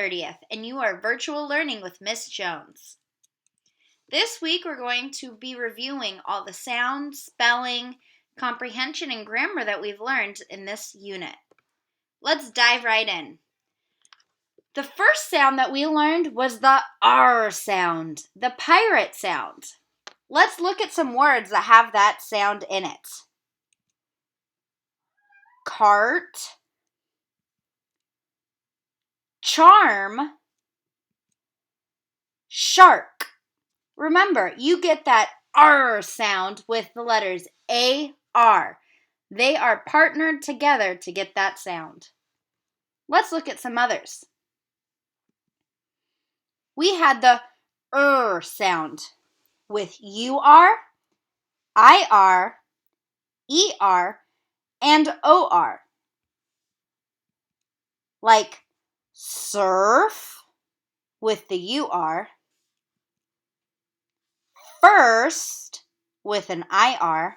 30th, and you are virtual learning with Miss Jones. This week we're going to be reviewing all the sound, spelling, comprehension, and grammar that we've learned in this unit. Let's dive right in. The first sound that we learned was the R sound, the pirate sound. Let's look at some words that have that sound in it. Cart, charm, shark. Remember, you get that R sound with the letters A-R. They are partnered together to get that sound. Let's look at some others. We had the sound with U-R, I-R, E-R, and O-R. Like surf with the U-R, first with an I-R,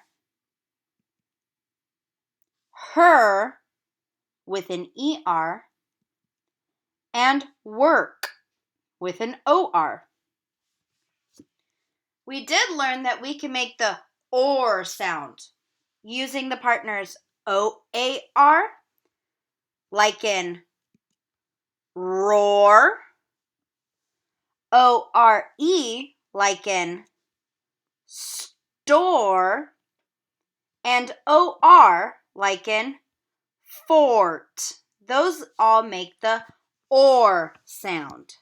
her with an E-R, and work with an O-R. We did learn that we can make the OR sound using the partners O-A-R, like in roar, O-R-E, like in store, and O-R, like in fort. Those all make the OR sound.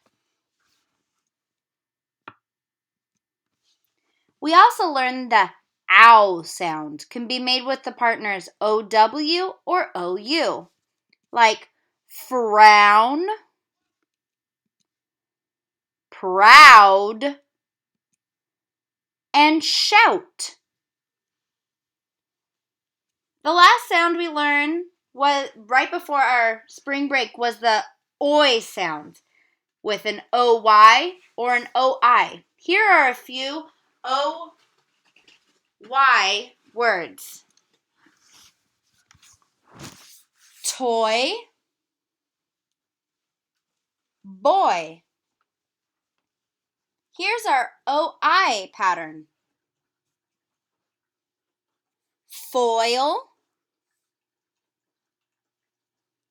We also learned the OW sound can be made with the partners O-W or O-U, like frown, proud, and shout. The last sound we learned was right before our spring break was the OI sound with an O-Y or an O-I. Here are a few O-Y words. Toy, boy. Here's our O-I pattern. Foil,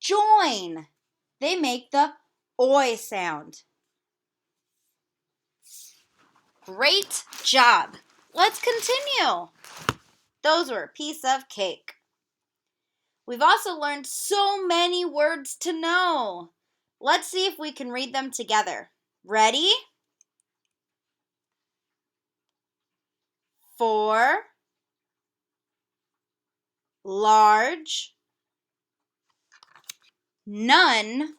join. They make the OI sound. Great job. Let's continue. Those were a piece of cake. We've also learned so many words to know. Let's see if we can read them together. Ready? For, large, none,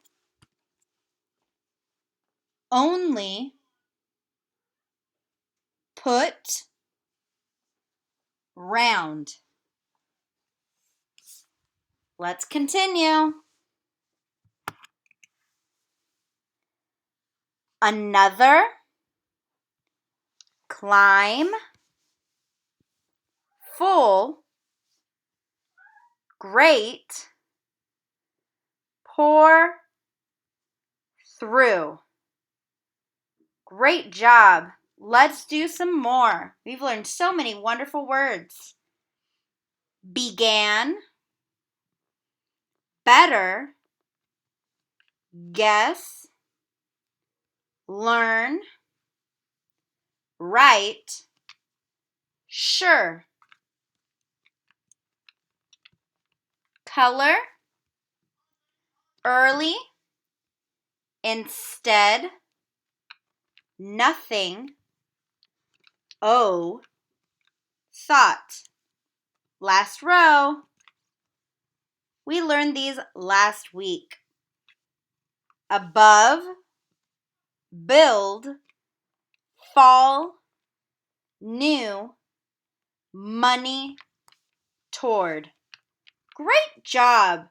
only, put, round. Let's continue. Another, climb, full, great, pour, through. Great job. Let's do some more. We've learned so many wonderful words. Began, better, guess, learn, write, sure. Color, early, instead, nothing, thought. Last row. We learned these last week. Above, build, fall, new, money, toward. Great job!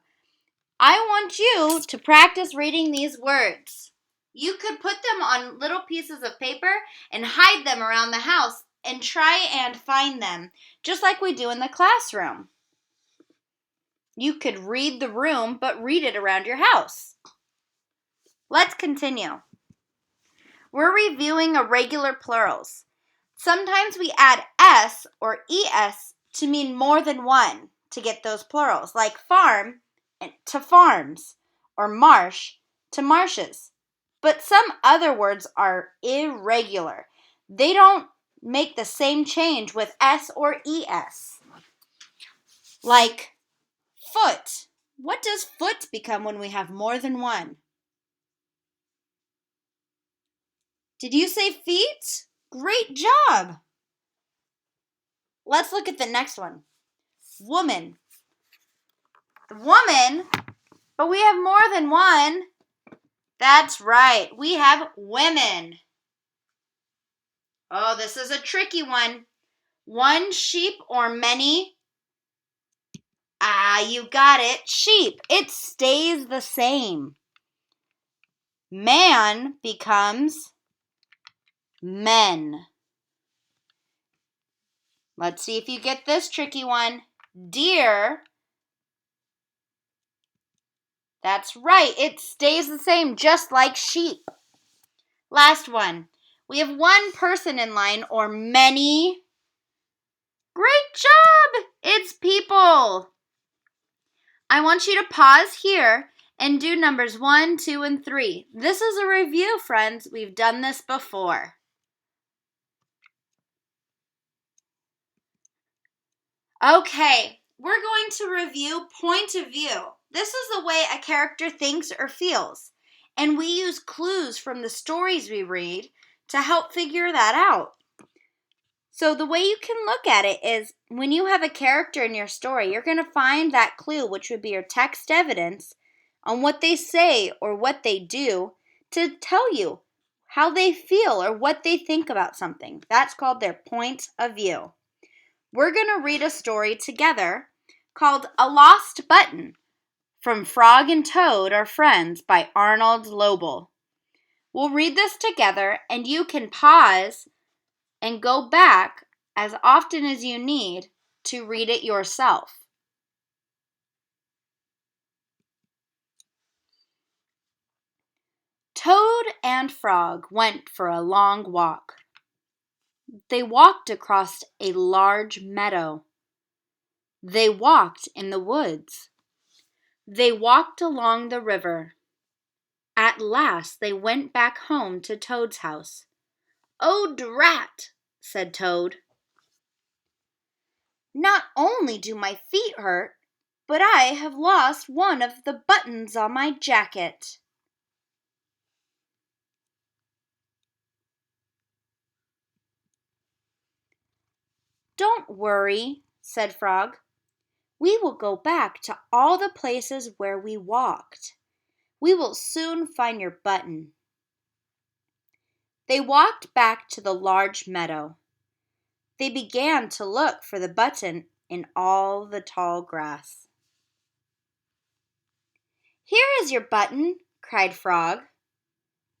I want you to practice reading these words. You could put them on little pieces of paper and hide them around the house and try and find them, just like we do in the classroom. You could read the room, but read it around your house. Let's continue. We're reviewing irregular plurals. Sometimes we add s or es to mean more than one to get those plurals, like farm to farms or marsh to marshes. But some other words are irregular. They don't make the same change with s or es. Like foot. What does foot become when we have more than one? Did you say feet? Great job! Let's look at the next one. Woman. Woman, but we have more than one. That's right. We have women. Oh, this is a tricky one. One sheep or many? You got it. Sheep. It stays the same. Man becomes men. Let's see if you get this tricky one. Deer. That's right. It stays the same, just like sheep. Last one. We have one person in line or many. Great job! It's people. I want you to pause here and do numbers 1, 2, and 3. This is a review, friends. We've done this before. Okay, we're going to review point of view. This is the way a character thinks or feels, and we use clues from the stories we read to help figure that out. So the way you can look at it is when you have a character in your story, you're going to find that clue, which would be your text evidence, on what they say or what they do to tell you how they feel or what they think about something. That's called their point of view. We're going to read a story together called A Lost Button from Frog and Toad Are Friends by Arnold Lobel. We'll read this together and you can pause and go back as often as you need to read it yourself. Toad and Frog went for a long walk. They walked across a large meadow. They walked in the woods. They walked along the river. At last they went back home to Toad's house. "Oh, drat!" said Toad. "Not only do my feet hurt, but I have lost one of the buttons on my jacket." "Don't worry," said Frog. "We will go back to all the places where we walked. We will soon find your button." They walked back to the large meadow. They began to look for the button in all the tall grass. "Here is your button," cried Frog.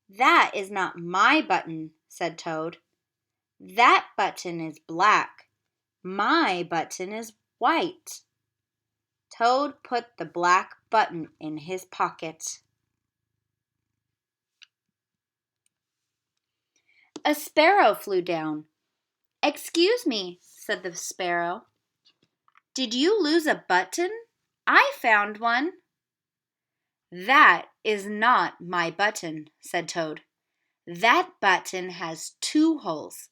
"That is not my button," said Toad. "That button is black. My button is white." Toad put the black button in his pocket. A sparrow flew down. "Excuse me," said the sparrow. "Did you lose a button? I found one." "That is not my button," said Toad. "That button has 2 holes.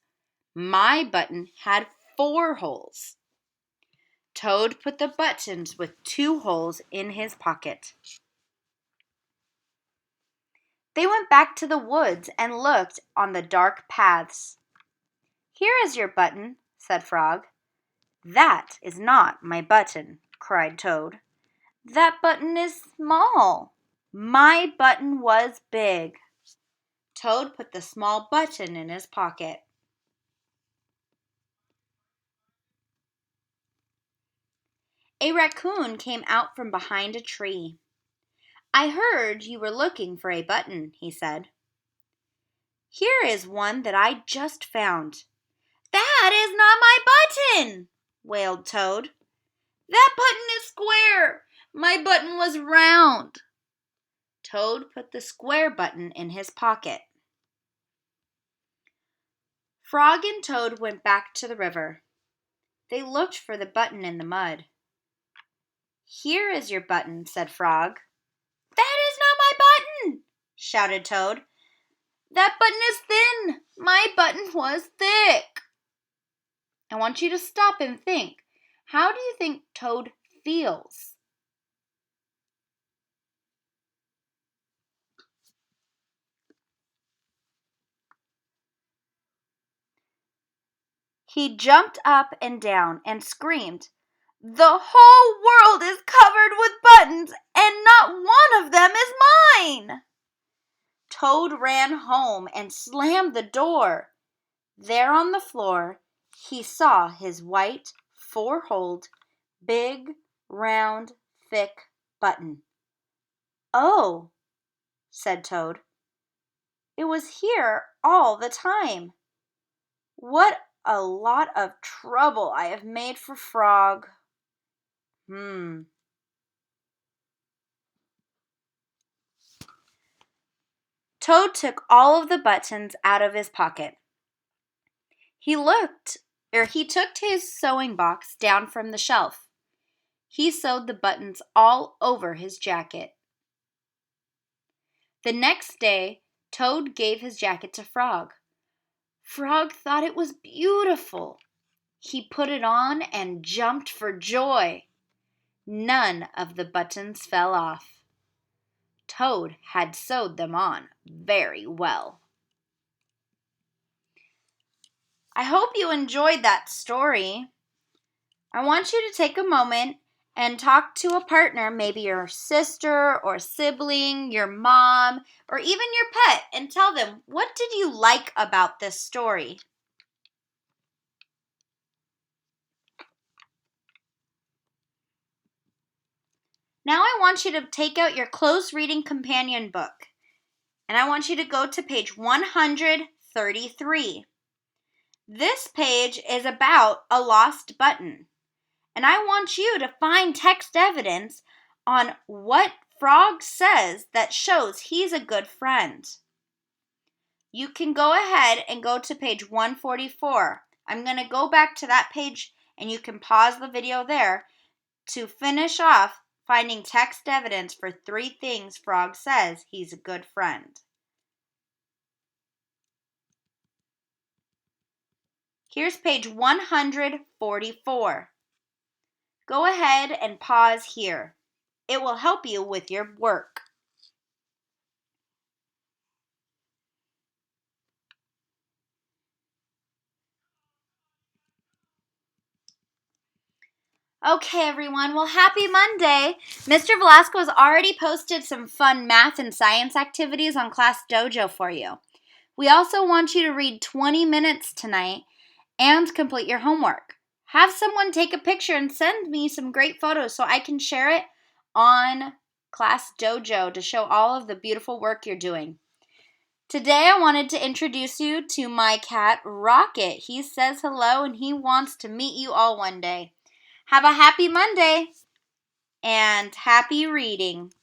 My button had 4 holes." Toad put the buttons with 2 holes in his pocket. They went back to the woods and looked on the dark paths. "Here is your button," said Frog. "That is not my button," cried Toad. "That button is small. My button was big." Toad put the small button in his pocket. A raccoon came out from behind a tree. "I heard you were looking for a button," he said. "Here is one that I just found." "That is not my button!" wailed Toad. "That button is square. My button was round." Toad put the square button in his pocket. Frog and Toad went back to the river. They looked for the button in the mud. "Here is your button," said Frog. "That is not my button!" shouted Toad. "That button is thin. My button was thick." I want you to stop and think. How do you think Toad feels? He jumped up and down and screamed, "The whole world is covered with buttons, and not one of them is mine!" Toad ran home and slammed the door. There on the floor, he saw his white, four-holed, big, round, thick button. "Oh," said Toad. "It was here all the time. What a lot of trouble I have made for Frog. Toad took all of the buttons out of his pocket. He took his sewing box down from the shelf. He sewed the buttons all over his jacket. The next day, Toad gave his jacket to Frog. Frog thought it was beautiful. He put it on and jumped for joy. None of the buttons fell off. Toad had sewed them on very well. I hope you enjoyed that story. I want you to take a moment and talk to a partner, maybe your sister or sibling, your mom, or even your pet, and tell them, what did you like about this story? Now I want you to take out your close reading companion book, and I want you to go to page 133. This page is about a lost button, and I want you to find text evidence on what Frog says that shows he's a good friend. You can go ahead and go to page 144. I'm going to go back to that page, and you can pause the video there to finish off finding text evidence for 3 things Frog says he's a good friend. Here's page 144. Go ahead and pause here. It will help you with your work. Okay, everyone. Well, happy Monday. Mr. Velasco has already posted some fun math and science activities on Class Dojo for you. We also want you to read 20 minutes tonight and complete your homework. Have someone take a picture and send me some great photos so I can share it on Class Dojo to show all of the beautiful work you're doing. Today I wanted to introduce you to my cat, Rocket. He says hello and he wants to meet you all one day. Have a happy Monday and happy reading.